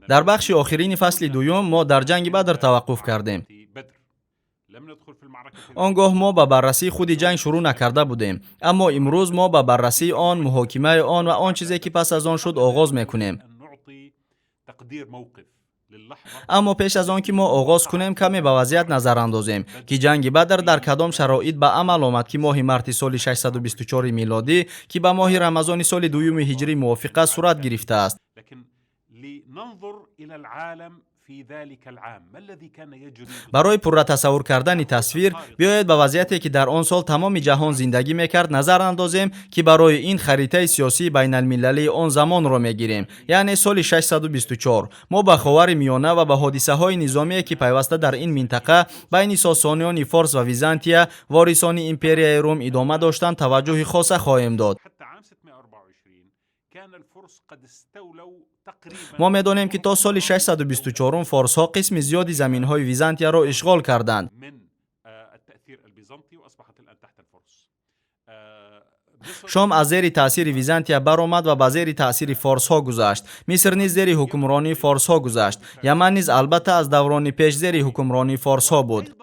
در بخش آخرین فصل دوم ما در جنگ بدر توقف کردیم. آنگاه ما به بررسی خود جنگ شروع نکرده بودیم، اما امروز ما به بررسی آن، محاکمه آن و آن چیزی که پس از آن شد آغاز میکنیم. اما پیش از آن که ما آغاز کنیم کمی به وضعیت نظر اندازیم که جنگ بدر در کدام شرایط به عمل آمد که ماه مارس سال 624 میلادی که به ماه رمضان سال 2 هجری موافق است صورت گرفته است. برای پر تصور کردن تصویر بیایید به وضعیتی که در آن سال تمام جهان زندگی میکرد نظر اندازیم که برای این خریطه سیاسی بین المللی آن زمان را میگیریم، یعنی سال 624. ما به خاور میانه و به حادثه های نظامی که پیوسته در این منطقه بین ساسانیان فارس و ویزانتیا وارثان امپریای روم ادامه داشتند توجه خاصه خواهیم داد. ما می‌دانیم که تا سال 624 فارس ها قسم زیادی زمین های ویزانتیا را اشغال کردند. شام از زیر تاثیر ویزانتیا برآمد و به زیر تاثیر فارس ها گذشت. مصر نیز زیر حکمرانی فارس ها گذشت. یمن نیز البته از دوران پیش زیر حکمرانی فارس ها بود.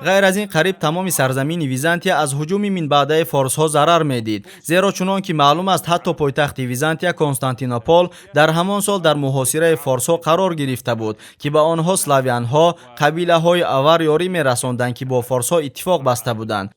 غیر از این قریب تمام سرزمین ویزانتیا از هجوم من بعده فارس ها ضرر میدید، زیرا چنان که معلوم است حتی پایتخت ویزانتیا کنستانتینوپل در همان سال در محاصره فارس ها قرار گرفته بود که به آنها سلاویان ها قبیله های آور یاری میرساندند که با فارس ها اتفاق بسته بودند.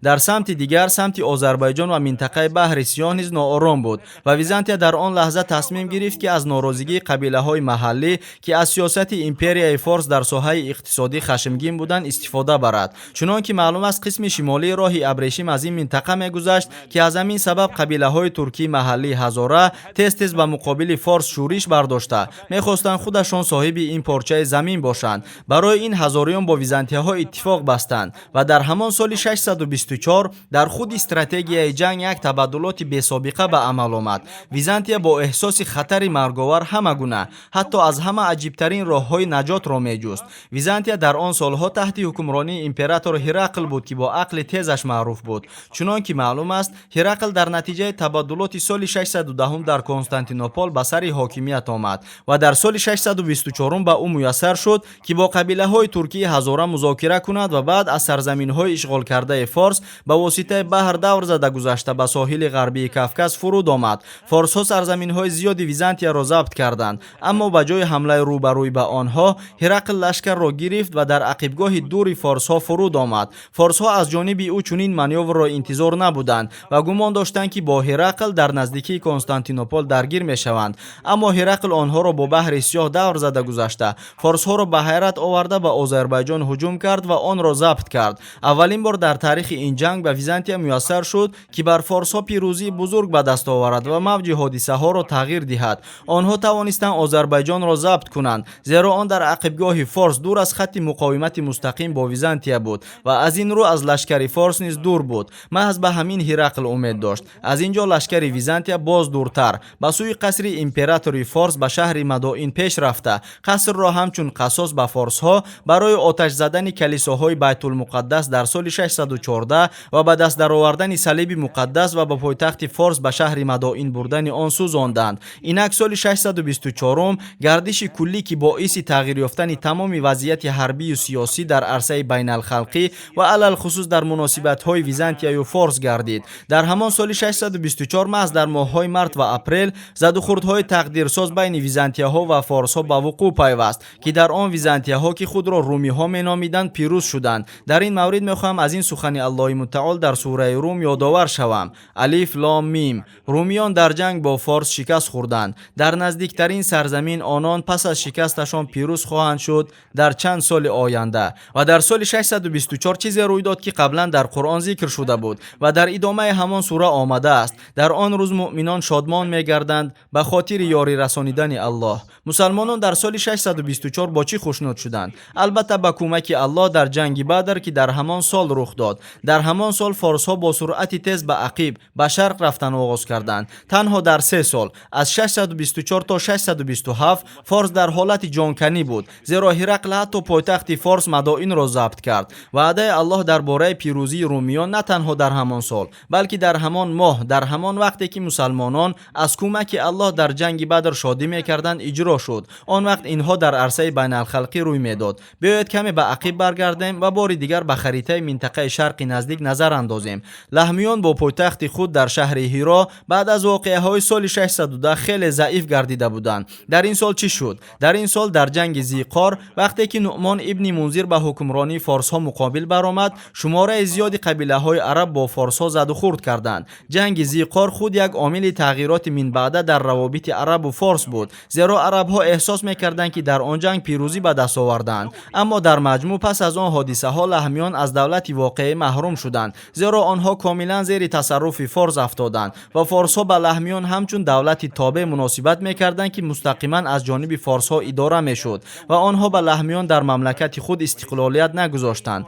در سمت دیگر سمت آذربایجان و منطقه بحر سیاه نیز ناآرام بود و ویزانتیا در آن لحظه تصمیم گرفت که از ناراضگی قبیله های محلی که از سیاست امپریای فارس در ساحه اقتصادی خشمگین بودند استفاده برد. چنان که معلوم است قسم شمالی راه ابریشم از این منطقه میگذشت که از همین سبب قبیله های ترکی محلی هزاره تez تez به مقابل فارس شورش برداشته میخواستند خودشان صاحب این پارچه زمین باشند. برای این هزاریان با ویزانتیاها اتفاق بستند و در همان سال 624 در خود استراتژی جنگ یک تبادلات بی سابقه به عمل آمد. ویزانتیا با احساس خطر مرگاور همه گونه حتی از همه عجیبترین راههای نجات را میجست. ویزانتیا در آن سالها تحت حکمرانی امپراتور هرقل بود که با عقل تیزش معروف بود. چنان که معلوم است هرقل در نتیجه تبادلات سال 610 در کنستانتینوپل به سر حاکمیت آمد و در سال 624 به او میسر شد که با قبیله های ترکی هزاره مذاکره کند و بعد از سرزمین های اشغال کرده فارس به واسطه بحر دور زده گذشته به ساحل غربی کافکاس فرود آمد. فارس ها سرزمین های زیادی ویزانتیا را ضبط کردند، اما به جای حمله روبروی به آنها هرقل لشکر را گرفت و در عقبگاه دور فارس ها فرود آمد. فارس ها از جانب او چنین مانور را انتظار نبودند و گمان داشتند که با هرقل در نزدیکی کنستانتینوپل درگیر میشوند، اما هرقل آنها را با بحر سیاه دور زده گذشته فارس ها را به حیرت آورده به آذربایجان هجوم کرد و آن را ضبط کرد. اولین بار در تاریخ این جنگ به ویزانتیا میسر شد که بر فارس ها پیروزی بزرگ به دست آورد و موج حادثه ها را تغییر دهد. آنها توانستند آذربایجان را ضبط کنند، زیرا آن در عقبگاه فارس دور از خط مقاومت مستقیم با ویزانتیا بود و از این رو از لشکر فارس نیز دور بود. محض به همین هرقل امید داشت. از اینجا لشکر ویزانتیا باز دورتر به سوی قصر امپراتوری فارس به شهر مدائن پیش رفته قصر را همچون قصاص به فارس ها برای آتش زدن کلیساهای بیت المقدس در سال 614 و به دست درآوردن صلیب مقدس و به پایتخت فارس به شهر مدائن بردن آن سوزاندند. اینک سال 624 گردش کلی که باعث تغییر یافتن تمام وضعیت حربی و سیاسی در عرصه بین الخلقی و علل خصوص در مناسبت های ویزانتیا و فارس گردید. در همان سال 624 محض در ماه های مارس و اپریل زد و خوردهای تقدیرساز بین ویزانتیاها و فارس ها به وقوع پیوست که در آن ویزانتیاها که خود را رومی ها مینامیدند پیروز شدند. در این مورد میخواهم از این سخن الله متعال در سوره روم یادآور شوم. الف لام میم. رومیان در جنگ با فارس شکست خوردند. در نزدیکترین سرزمین آنان پس از شکستشان پیروز خواهند شد در چند سال آینده. و در سال 624 چیزی روی داد که قبلا در قرآن ذکر شده بود و در ادامه همان سوره آمده است. در آن روز مؤمنان شادمان میگردند به خاطر یاری رسانیدن الله. مسلمانان در سال 624 با چی خوشنود شدند؟ البته با کمک الله در جنگ بدر که در همان سال رخ داد. در همان سال فارس ها با سرعت تیز به عقب به شرق رفتن آغاز کردند. تنها در 3 سال از 624 تا 627 فارس در حالت جانکنی بود، زیرا هرقل حتی پایتخت فارس مدائن را ضبط کرد. وعده الله درباره پیروزی رومیان نه تنها در همان سال بلکه در همان ماه، در همان وقتی که مسلمانان از کمک الله در جنگ بدر شادی میکردند اجرا شد. آن وقت اینها در عرصه بین الخلقی روی میداد. بیایید کمی به عقب برگردیم و بار دیگر به خریطه منطقه شرق نزدیک نظر اندازیم. لحمیان با پایتخت خود در شهر هیرا بعد از واقعه های سال 610 خیلی ضعیف گردیده بودند. در این سال چی شد؟ در این سال در جنگ ذیقار وقتی که نعمان ابن منذر به حکمرانی فارس ها مقابل برآمد، شماره زیادی قبیله های عرب با فارس ها زد و خورد کردند. جنگ ذیقار خود یک عامل تغییرات من بعد در روابط عرب و فارس بود، زیرا عرب ها احساس میکردند که در آن جنگ پیروزی به دست آوردند. اما در مجموع پس از آن حادثه ها لحمیان از دولت واقعی محروم شدند، زیرا آنها کاملا زیر تصرف فارس افتادند و فارس ها به لحمیان همچون دولت تابع مناسبت میکردند که مستقیما از جانب فارس ها اداره میشد و آنها به لحمیان در مملکت خود استقلالیت نگذاشتند.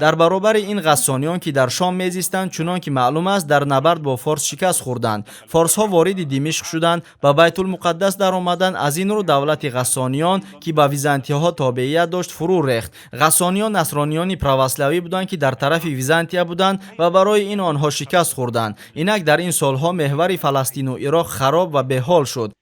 در برابر این غسانیان که در شام میزیستند، چنان که معلوم است در نبرد با فارس شکست خوردند. فارس ها وارد دمشق شدند، به بیت المقدس در آمدند. از این رو دولت غسانیان که به ویزانتیا ها تابعیت داشت فرو ریخت. غسانیان نصرانیان پروسلاوی بودند که در طرف ویزانتیا بودند و برای این آنها شکست خوردند. اینک در این سالها محور فلسطین و عراق خراب و بحال شد.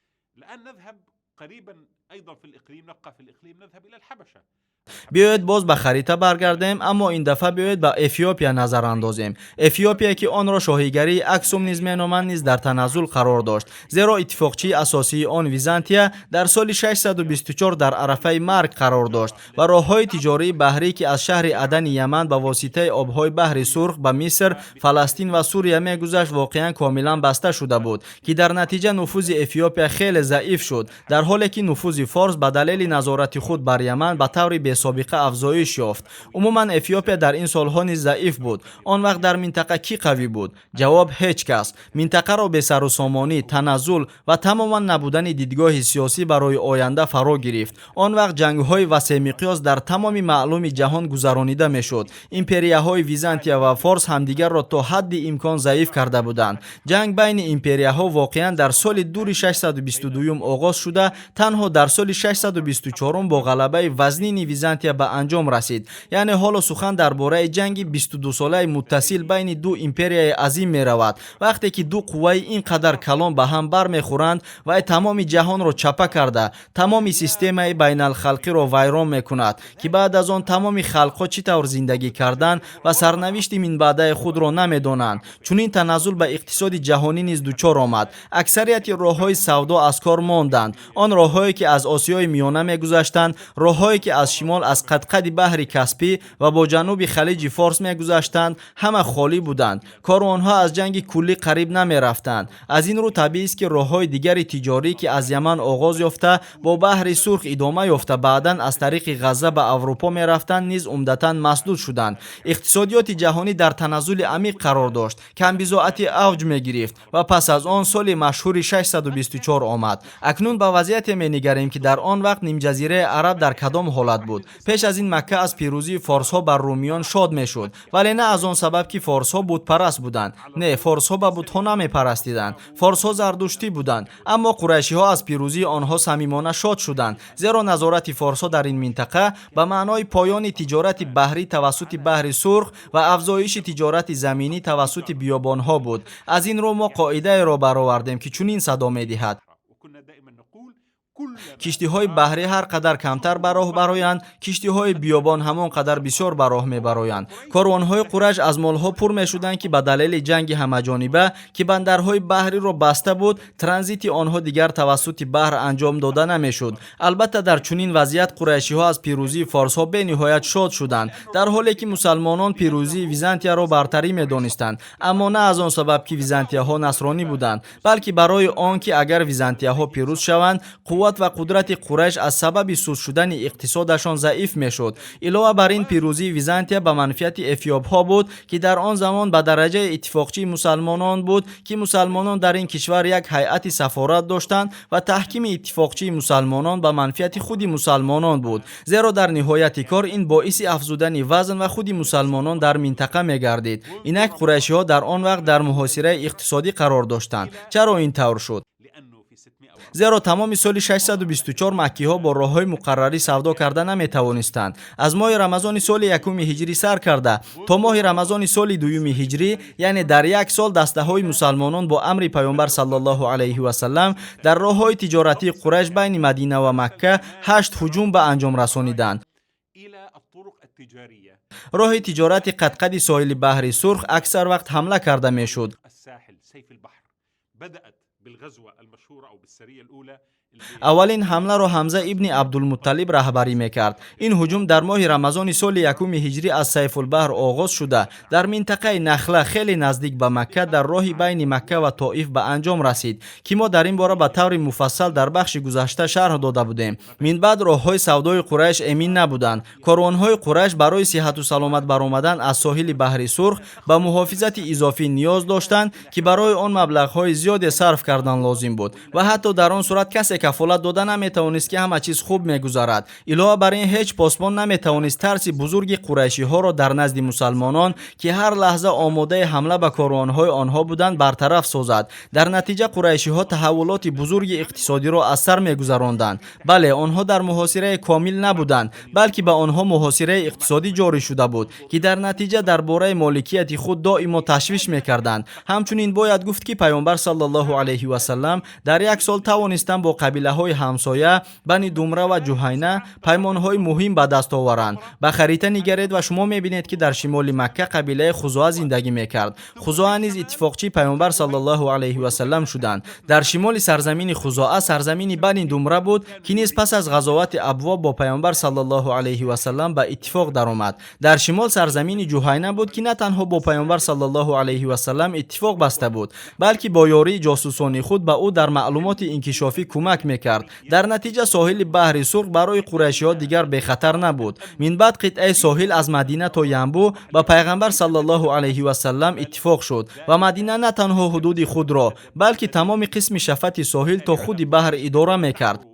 بیایید باز به خریطه برگردیم، اما این دفعه بیایید به افیوپیا نظر اندازیم. افیوپیا که آن را شاهیگری اکسوم نیز مینامند نیز در تنزل قرار داشت، زیرا اتفاقچی اساسی آن ویزانتیا در سال 624 در عرفه مرگ قرار داشت و راههای تجاری بحری که از شهر عدن یمن به واسطه آبهای بحر سرخ به مصر، فلسطین و سوریه میگذشت واقعا کاملا بسته شده بود که در نتیجه نفوذ افیوپیا خیلی ضعیف شد، در حالی که نفوذ فارس به دلیل نظارت خود بر یمن به طور سابقه افزایش یافت. عموما افیوپیا در این سالها نیز ضعیف بود. آن وقت در منطقه کی قوی بود؟ جواب هیچ کس. منطقه را به سر و سامانی، تنزل و تماما نبودن دیدگاه سیاسی برای آینده فرا گرفت. آن وقت جنگ‌های وسیع مقیاس در تمام معلوم جهان گذرانیده میشد. امپریاهای ویزانتیا و فارس همدیگر را تا حد امکان ضعیف کرده بودند. جنگ بین امپریاها واقعا در سال دور 622 آغاز شده، تنها در سال 624 با غلبه وزنین ویزانتیا به انجام رسید. یعنی حالا سخن درباره جنگ 22 ساله متصل بین دو امپریای عظیم می رود، وقتی که دو قوه اینقدر کلان به هم بر میخورند و تمام جهان را چپه کرده تمام سیستم بین الخلقی را ویران میکند که بعد از آن تمام خلقها چطور زندگی کردند و سرنوشت من بعد خود را نمیدانند. چون این تنزل به اقتصاد جهانی نیز دچار آمد. اکثریت راههای سودا از کار ماندند. آن راههایی که از آسیای میانه میگذشتند، راههایی که از شمال از قدقد بحر کاسپی و با جنوب خلیج فارس میگذشتند، همه خالی بودند. کاروانها از جنگ کلی قریب نمی رفتند. از این رو طبیعی است که راههای دیگر تجاری که از یمن آغاز یافته با بحر سرخ ادامه یافته بعداً از طریق غزه به اروپا می رفتند نیز عمدتاً مسدود شدند. اقتصادیات جهانی در تنزل عمیق قرار داشت، کم بضاعت اوج می گرفت و پس از آن سال مشهور 624 آمد. اکنون به وضعیت می نگریم که در آن وقت نیم جزیره عرب در کدام حالت بود. پیش از این مکه از پیروزی فارس ها بر رومیان شاد می شد، ولی نه از آن سبب که فارس ها بت پرست بودند. نه، فارس ها به بت ها نمی پرستیدند. فارس ها زردشتی بودند، اما قریشی ها از پیروزی آنها صمیمانه شاد شدند، زیرا نظارت فارس ها در این منطقه به معنای پایان تجارت بحری توسط بحر سرخ و افزایش تجارت زمینی توسط بیابان ها بود. از این رو ما قاعده را برآوردیم که چنین صدا می دهد: کشتی های بحری هر قدر کمتر به راه برآیند، کشتی های بیابان همان قدر بسیار به راه می برآیند. کاروان های قریش از مال ها پر می شدند که به دلیل جنگ همه‌جانبه که بندرهای بحری را بسته بود، ترانزیت آنها دیگر توسط بحر انجام داده نمی شد. البته در چنین وضعیت قریشی ها از پیروزی فارس ها به نهایت شاد شدند، در حالی که مسلمانان پیروزی ویزانتیا را برتری می دانستند، اما نه از آن سبب که ویزانتیا ها نصرانی بودند، بلکه برای آنکه اگر ویزانتیا ها پیروز شوند قوت قوت و قدرت قریش از سبب سود شدن اقتصادشان ضعیف میشد. علاوه بر این پیروزی ویزانتیا به منفعت افیوپ ها بود که در آن زمان به درجه اتفاقچی مسلمانان بود که مسلمانان در این کشور یک هیئت سفارت داشتند و تحکیم اتفاقچی مسلمانان به منفعت خود مسلمانان بود، زیرا در نهایت کار این باعث افزودن وزن و خود مسلمانان در منطقه می‌گردید. اینک قریشی ها در آن وقت در محاصره اقتصادی قرار داشتند. چرا این طور شد؟ زیرا تمام سال 624 مکی ها با راه‌های مقرری سودا کرده نمی‌توانستند. از ماه رمضان سال یکم هجری سر کرده تا ماه رمضان سال دوم هجری، یعنی در یک سال دسته‌های مسلمانان با امر پیامبر صلی الله علیه و سلم در راه‌های تجارتی قریش بین مدینه و مکه 8 هجوم به انجام رسانیدند. راه تجارت قد ساحل بحر سرخ اکثر وقت حمله کرده میشد. اولین حمله را حمزه ابن عبدالمطلب رهبری میکرد. این هجوم در ماه رمضان سال یکم هجری از سیف البحر آغاز شده در منطقه نخله خیلی نزدیک به مکه در راه بین مکه و طائف به انجام رسید که ما در این باره به طور مفصل در بخش گذشته شرح داده بودیم. من بعد راههای سودای قریش امین نبودند. کاروانهای قریش برای صحت و سلامت برآمدن از ساحل بحر سرخ به محافظت اضافی نیاز داشتند که برای آن مبلغ‌های زیاد صرف کردن لازم بود و حتی در آن صورت کسی کفالت داده نمیتوانست که همه چیز خوب میگذرد. علاوه بر این هیچ پاسبان نمیتوانست ترس بزرگ قریشی ها را در نزد مسلمانان که هر لحظه آماده حمله به کاروانهای آنها بودند برطرف سازد. در نتیجه قریشی ها تحولات بزرگ اقتصادی را از سر میگذراندند. بله، آنها در محاصره کامل نبودند، بلکه به آنها محاصره اقتصادی جاری شده بود که در نتیجه درباره مالکیت خود دائما تشویش میکردند. همچنین باید گفت که پیامبر صلی الله علیه و سلم در یک سال توانستند با قبیله های همسایه بنی دمره و جهینه پیمان های مهم به دست آورند. به خریطه نگرید و شما میبینید که در شمال مکه قبیله خزاعه زندگی میکرد. خزاعه نیز اتفاقچی پیامبر صلی الله علیه و سلم شدند. در شمال سرزمین خزاعه سرزمین بنی دمره بود که نیز پس از غزوات ابوا با پیامبر صلی الله علیه و سلم به اتفاق درآمد. در شمال سرزمین جهینه بود که نه تنها با پیامبر صلی الله علیه و سلم اتفاق بسته بود، بلکه با یاری جاسوسانی خود به او در معلومات انکشافی کمک میکرد. در نتیجه ساحل بحر سرخ برای قریشی ها دیگر به خطر نبود. من بعد قطعه ساحل از مدینه تا ینبو با پیغمبر صلی الله علیه و سلم اتفاق شد و مدینه نه تنها حدود خود را بلکه تمام قسم شفت ساحل تا خود بحر اداره میکرد.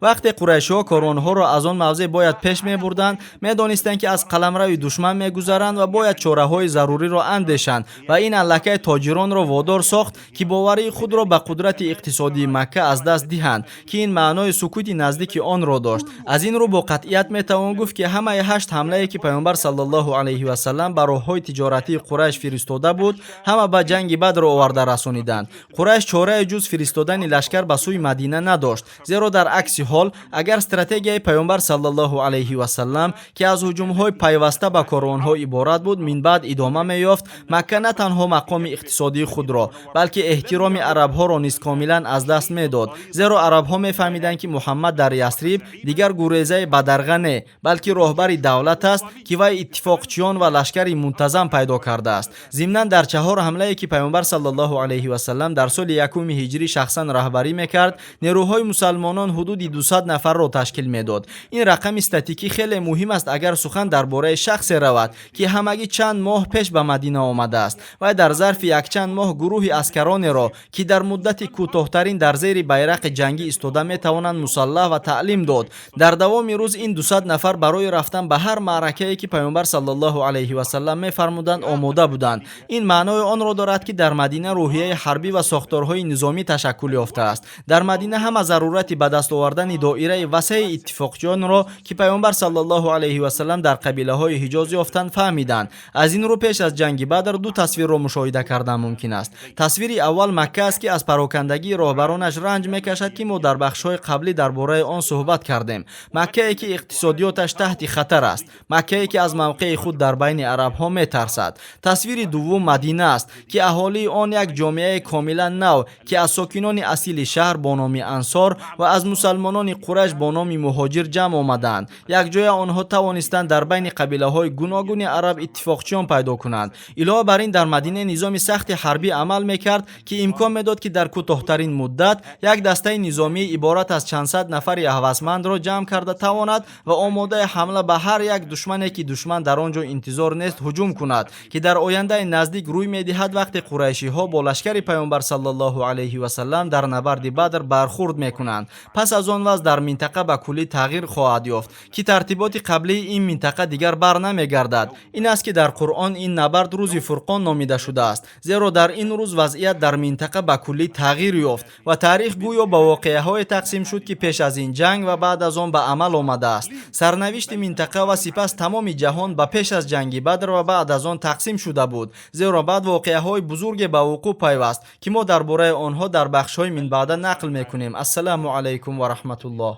وقتی قریشی‌ها کاروان‌ها را از آن موضع باید پیش می‌بردند، می‌دانستند که از قلمرو دشمن می‌گذرند و باید چاره‌های ضروری را اندیشند و این لکه تاجران را وادار ساخت که باوری خود را به قدرت اقتصادی مکه از دست دهند که این معنای سکوت نزدیک آن را داشت. از این رو با قطعیت می‌توان گفت که همه 8 حمله‌ای که پیامبر صلی الله علیه و سلم بر راه‌های تجارتی قریش فرستاده بود، همه به جنگ بدر آورده رسانیدند. قریش چاره جز فرستادن لشکر به سوی مدینه نداشت، زیرا در عکس حال اگر استراتژی پیامبر صلی الله علیه و سلم که از هجوم‌های پیوسته به کاروان‌ها عبارت بود من بعد ادامه می‌یافت، مکه نه تنها مقام اقتصادی خود را بلکه احترام عرب‌ها را نیز کاملا از دست می‌داد، زیرا عرب‌ها می‌فهمیدند که محمد در یثرب دیگر گریزه بدرغه نه بلکه راهبر دولت است که وی اتفاقچیان و لشکری منتظم پیدا کرده است. ضمناً در 4 حمله‌ای که پیامبر صلی الله علیه و سلم در سال یکم هجری شخصاً رهبری می‌کرد، نیروهای مسلمانان حدود 200 نفر را تشکیل میداد. این رقم استاتیکی خیلی مهم است اگر سخن درباره شخص رود که همگی چند ماه پیش به مدینه آمده است و در ظرف یک چند ماه گروه اسکران را که در مدت کوتاه‌ترین در زیر بیرق جنگی ایستاده میتوانند مسلح و تعلیم داد. در دوام روز این 200 نفر برای رفتن به هر معرکه‌ای که پیامبر صلی الله علیه و سلم میفرمودند آماده بودند. این معنای آن را دارد که در مدینه روحیه حربی و ساختارهای نظامی تشکل یافته است. در مدینه هم ضرورت به دست آوردن دایره وسیع اتفاقچیان را که پیامبر صلی الله علیه و سلم در قبیله های حجاز یافتند فهمیدند. از این رو پیش از جنگ بدر 2 تصویر را مشاهده کردن ممکن است. تصویر اول مکه است که از پراکندگی راهبرانش رنج میکشد که ما در بخش‌های قبلی درباره آن صحبت کردیم. مکه ای که اقتصادیاتش تحت خطر است، مکه ای که از موقع خود در بین عرب‌ها میترسد. تصویر دوم مدینه است که اهالی آن یک جامعه کاملا نو که از ساکنان اصیل شهر با نام انصار و از مسلمانان قریش با نام مهاجر جمع آمدند. یک جای آنها توانستند در بین قبیله‌های گوناگون عرب اتفاقچیان پیدا کنند. علاوه بر این در مدینه نظام سخت حربی عمل میکرد که امکان میداد که در کوتاه‌ترین مدت یک دسته نظامی عبارت از چند صد نفر هوسمند را جمع کرده تواند و آماده حمله به هر یک دشمنی که دشمن در آنجا انتظار نیست هجوم کند که در آینده نزدیک روی می‌دهد وقتی قریشی ها با لشکر پیامبر صلی الله علیه و سلم در نبرد بدر برخورد میکنند. پس از آن وضع در منطقه به کلی تغییر خواهد یافت که ترتیبات قبلی این منطقه دیگر بر نمیگردد. این است که در قرآن این نبرد روز فرقان نامیده شده است، زیرا در این روز وضعیت در منطقه به کلی تغییر یافت و تاریخ گویا به واقعه‌های تقسیم شد که پیش از این جنگ و بعد از آن به عمل آمده است. سرنوشت منطقه و سپس تمام جهان به پیش از جنگ بدر و بعد از آن تقسیم شده بود، زیرا بعد واقعه‌های بزرگ به وقوع پیوست که ما درباره آنها در بخش‌های من بعد نقل می‌کنیم. السلام علیکم و رحمت الله.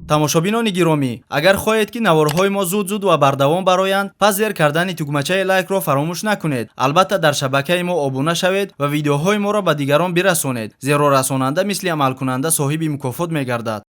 тамошобинони гиромӣ, агар хоҳед ки наворҳои мо зуд ва бардавом бароянд, пас зер кардани тугмачаи лайкро фаромӯш накунед. албатта дар шабакаи мо обуна шавед ва видеоҳои моро ба дигарон бирасонед, зеро расонанда мисли амалкунанда соҳиби мукофот мегардад.